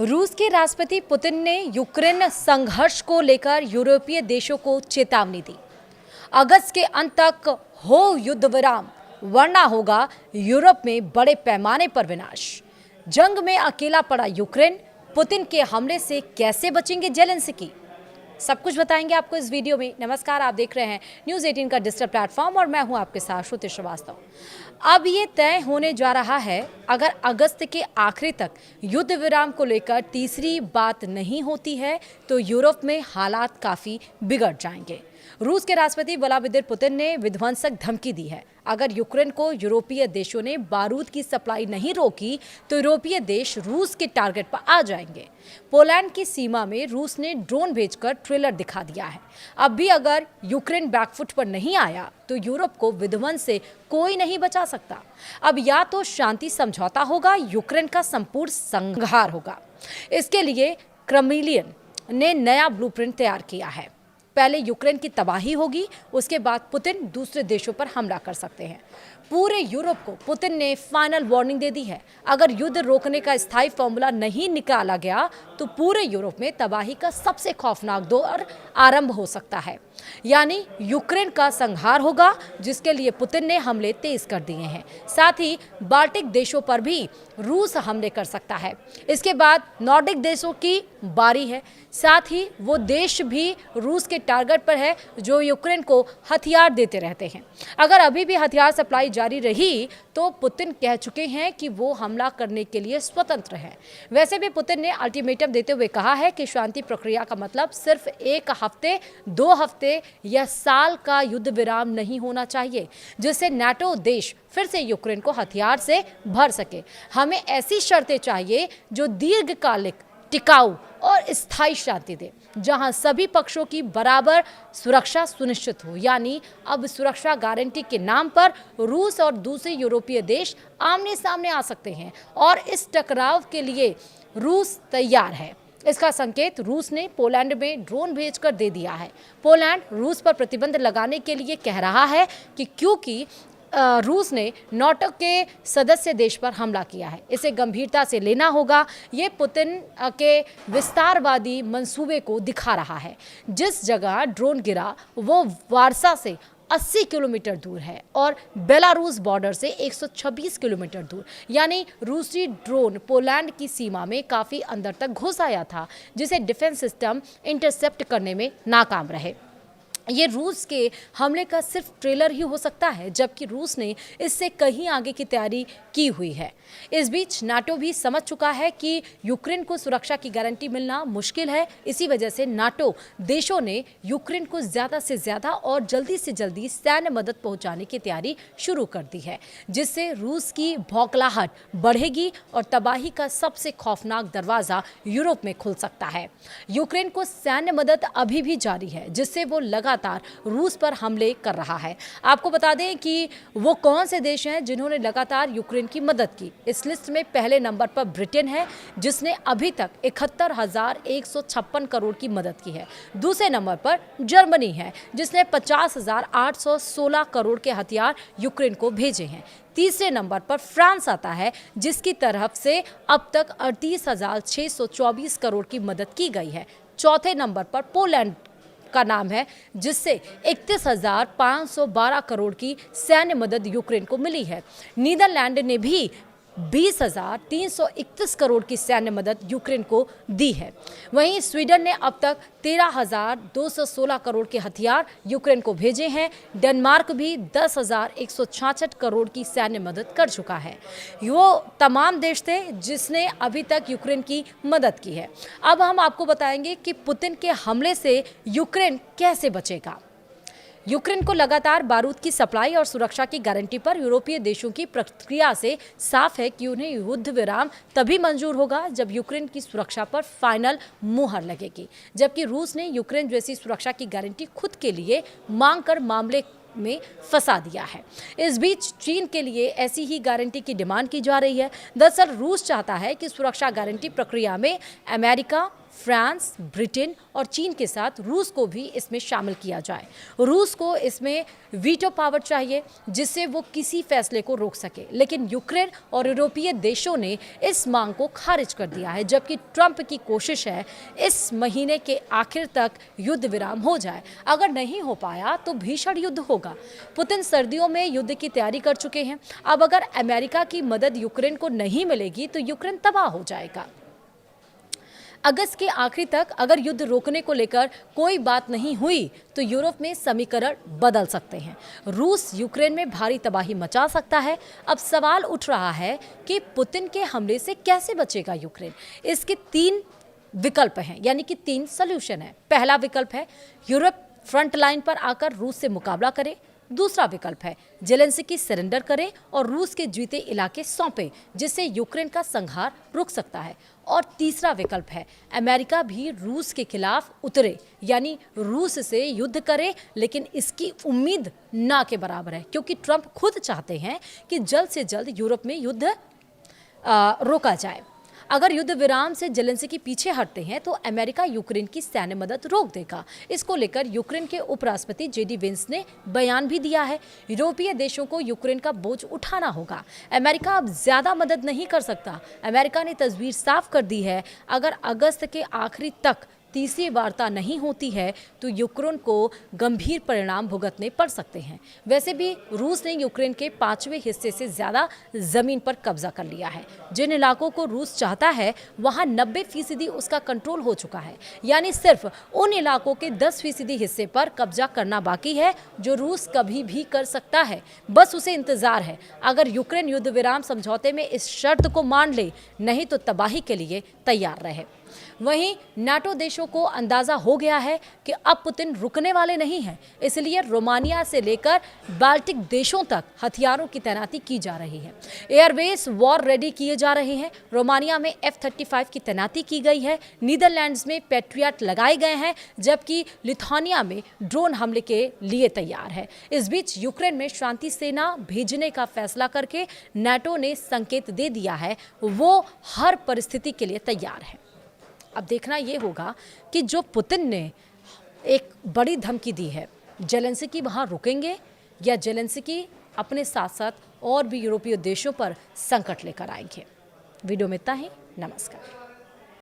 रूस के राष्ट्रपति पुतिन ने यूक्रेन संघर्ष को लेकर यूरोपीय देशों को चेतावनी दी। अगस्त के अंत तक हो युद्ध विराम, वरना होगा यूरोप में बड़े पैमाने पर विनाश। जंग में अकेला पड़ा यूक्रेन, पुतिन के हमले से कैसे बचेंगे जेलेंस्की? सब कुछ बताएंगे आपको इस वीडियो में। नमस्कार, आप देख रहे हैं न्यूज़ 18 का डिजिटल प्लेटफॉर्म और मैं हूं आपके साथ श्रुति श्रीवास्तव। अब ये तय होने जा रहा है, अगर अगस्त के आखिरी तक युद्ध विराम को लेकर तीसरी बात नहीं होती है तो यूरोप में हालात काफ़ी बिगड़ जाएंगे। रूस के राष्ट्रपति व्लादिमीर पुतिन ने विध्वंसक धमकी दी है। अगर यूक्रेन को यूरोपीय देशों ने बारूद की सप्लाई नहीं रोकी तो यूरोपीय देश रूस के टारगेट पर आ जाएंगे। पोलैंड की सीमा में रूस ने ड्रोन भेजकर ट्रेलर दिखा दिया है। अब भी अगर यूक्रेन बैकफुट पर नहीं आया तो यूरोप को विध्वंस से कोई नहीं बचा सकता। अब या तो शांति समझौता होगा, यूक्रेन का संपूर्ण संहार होगा। इसके लिए क्रेमलिन ने नया ब्लूप्रिंट तैयार किया है। पहले यूक्रेन की तबाही होगी, उसके बाद पुतिन दूसरे देशों पर हमला कर सकते हैं। पूरे यूरोप को पुतिन ने फाइनल वार्निंग दे दी है। अगर युद्ध रोकने का स्थायी फॉर्मूला नहीं निकाला गया तो पूरे यूरोप में तबाही का सबसे खौफनाक दौर आरंभ हो सकता है, यानी यूक्रेन का संहार होगा, जिसके लिए पुतिन ने हमले तेज कर दिए हैं। साथ ही बाल्टिक देशों पर भी रूस हमले कर सकता है। इसके बाद नॉर्डिक देशों की बारी है। साथ ही वो देश भी रूस के टारगेट पर है जो यूक्रेन को हथियार देते रहते हैं। अगर अभी भी हथियार सप्लाई जारी रही तो पुतिन कह चुके हैं कि वो हमला करने के लिए स्वतंत्र हैं। वैसे भी पुतिन ने अल्टीमेटम देते हुए कहा है कि शांति प्रक्रिया का मतलब सिर्फ एक हफ्ते, 2 हफ्ते या साल का युद्ध विराम नहीं होना चाहिए, जिससे नाटो देश फिर से यूक्रेन को हथियार से भर सके। हमें ऐसी शर्तें चाहिए जो दीर्घकालिक, टिकाऊ और स्थायी शांति दे, जहां सभी पक्षों की बराबर सुरक्षा सुनिश्चित हो। यानी अब सुरक्षा गारंटी के नाम पर रूस और दूसरे यूरोपीय देश आमने सामने आ सकते हैं और इस टकराव के लिए रूस तैयार है। इसका संकेत रूस ने पोलैंड में ड्रोन भेजकर दे दिया है। पोलैंड रूस पर प्रतिबंध लगाने के लिए कह रहा है कि क्योंकि रूस ने नाटो के सदस्य देश पर हमला किया है, इसे गंभीरता से लेना होगा। ये पुतिन के विस्तारवादी मंसूबे को दिखा रहा है। जिस जगह ड्रोन गिरा वो वारसा से 80 किलोमीटर दूर है और बेलारूस बॉर्डर से 126 किलोमीटर दूर, यानी रूसी ड्रोन पोलैंड की सीमा में काफ़ी अंदर तक घुस आया था, जिसे डिफेंस सिस्टम इंटरसेप्ट करने में नाकाम रहे। ये रूस के हमले का सिर्फ ट्रेलर ही हो सकता है, जबकि रूस ने इससे कहीं आगे की तैयारी की हुई है। इस बीच नाटो भी समझ चुका है कि यूक्रेन को सुरक्षा की गारंटी मिलना मुश्किल है। इसी वजह से नाटो देशों ने यूक्रेन को ज़्यादा से ज़्यादा और जल्दी से जल्दी सैन्य मदद पहुंचाने की तैयारी शुरू कर दी है, जिससे रूस की बौखलाहट बढ़ेगी और तबाही का सबसे खौफनाक दरवाज़ा यूरोप में खुल सकता है। यूक्रेन को सैन्य मदद अभी भी जारी है, जिससे वो लगातार रूस पर हमले कर रहा है। आपको बता दें कि वो कौन से देश हैं जिन्होंने लगातार यूक्रेन की मदद की। इस लिस्ट में पहले नंबर पर ब्रिटेन है, जिसने अभी तक 71,156 करोड़ की मदद की है। दूसरे नंबर पर जर्मनी है, जिसने 50,816 करोड़ के हथियार यूक्रेन को भेजे हैं। तीसरे नंबर पर फ्रांस आता है, जिसकी तरफ से अब तक 38,624 करोड़ की मदद की गई है। चौथे नंबर पर पोलैंड का नाम है, जिससे 31,512 करोड़ की सैन्य मदद यूक्रेन को मिली है। नीदरलैंड ने भी 20,331 करोड़ की सैन्य मदद यूक्रेन को दी है। वहीं स्वीडन ने अब तक 13,216 करोड़ के हथियार यूक्रेन को भेजे हैं। डेनमार्क भी 10,166 करोड़ की सैन्य मदद कर चुका है। वो तमाम देश थे जिसने अभी तक यूक्रेन की मदद की है। अब हम आपको बताएंगे कि पुतिन के हमले से यूक्रेन कैसे बचेगा। यूक्रेन को लगातार बारूद की सप्लाई और सुरक्षा की गारंटी पर यूरोपीय देशों की प्रतिक्रिया से साफ है कि उन्हें युद्ध विराम तभी मंजूर होगा जब यूक्रेन की सुरक्षा पर फाइनल मुहर लगेगी, जबकि रूस ने यूक्रेन जैसी सुरक्षा की गारंटी खुद के लिए मांग कर मामले में फंसा दिया है। इस बीच चीन के लिए ऐसी ही गारंटी की डिमांड की जा रही है। दरअसल रूस चाहता है कि सुरक्षा गारंटी प्रक्रिया में अमेरिका, फ्रांस, ब्रिटेन और चीन के साथ रूस को भी इसमें शामिल किया जाए। रूस को इसमें वीटो पावर चाहिए जिससे वो किसी फैसले को रोक सके, लेकिन यूक्रेन और यूरोपीय देशों ने इस मांग को खारिज कर दिया है, जबकि ट्रंप की कोशिश है इस महीने के आखिर तक युद्ध विराम हो जाए। अगर नहीं हो पाया तो भीषण युद्ध होगा। पुतिन सर्दियों में युद्ध की तैयारी कर चुके हैं। अब अगर अमेरिका की मदद यूक्रेन को नहीं मिलेगी तो यूक्रेन तबाह हो जाएगा। अगस्त के आखिरी तक अगर युद्ध रोकने को लेकर कोई बात नहीं हुई तो यूरोप में समीकरण बदल सकते हैं। रूस यूक्रेन में भारी तबाही मचा सकता है। अब सवाल उठ रहा है कि पुतिन के हमले से कैसे बचेगा यूक्रेन। इसके 3 विकल्प हैं, यानी कि 3 सॉल्यूशन है। पहला विकल्प है यूरोप फ्रंट लाइन पर आकर रूस से मुकाबला करे। दूसरा विकल्प है जेलेंस्की सरेंडर करे और रूस के जीते इलाके सौंपे, जिससे यूक्रेन का संहार रुक सकता है। और तीसरा विकल्प है अमेरिका भी रूस के खिलाफ उतरे, यानी रूस से युद्ध करे, लेकिन इसकी उम्मीद ना के बराबर है, क्योंकि ट्रंप खुद चाहते हैं कि जल्द से जल्द यूरोप में युद्ध रोका जाए। अगर युद्ध विराम से जेलेंस्की पीछे हटते हैं तो अमेरिका यूक्रेन की सैन्य मदद रोक देगा। इसको लेकर यूक्रेन के उपराष्ट्रपति जेडी वेंस ने बयान भी दिया है। यूरोपीय देशों को यूक्रेन का बोझ उठाना होगा। अमेरिका अब ज्यादा मदद नहीं कर सकता। अमेरिका ने तस्वीर साफ कर दी है। अगर अगस्त के आखिरी तक तीसरी वार्ता नहीं होती है तो यूक्रेन को गंभीर परिणाम भुगतने पड़ सकते हैं। वैसे भी रूस ने यूक्रेन के 5वें हिस्से से ज़्यादा ज़मीन पर कब्जा कर लिया है। जिन इलाकों को रूस चाहता है वहां 90% उसका कंट्रोल हो चुका है, यानी सिर्फ उन इलाकों के 10% हिस्से पर कब्जा करना बाकी है, जो रूस कभी भी कर सकता है। बस उसे इंतजार है। अगर यूक्रेन युद्ध विराम समझौते में इस शर्त को मान ले, नहीं तो तबाही के लिए तैयार रहे। वहीं नाटो देशों को अंदाजा हो गया है कि अब पुतिन रुकने वाले नहीं हैं, इसलिए रोमानिया से लेकर बाल्टिक देशों तक हथियारों की तैनाती की जा रही है। एयरबेस वॉर रेडी किए जा रहे हैं। रोमानिया में F-35 की तैनाती की गई है। नीदरलैंड्स में पैट्रियट लगाए गए हैं, जबकि लिथुआनिया में ड्रोन हमले के लिए तैयार है। इस बीच यूक्रेन में शांति सेना भेजने का फैसला करके नाटो ने संकेत दे दिया है वो हर परिस्थिति के लिए तैयार है। अब देखना ये होगा कि जो पुतिन ने एक बड़ी धमकी दी है, जेलेंस्की वहाँ रुकेंगे या जेलेंस्की अपने साथ साथ और भी यूरोपीय देशों पर संकट लेकर आएंगे। वीडियो में इतना ही। नमस्कार।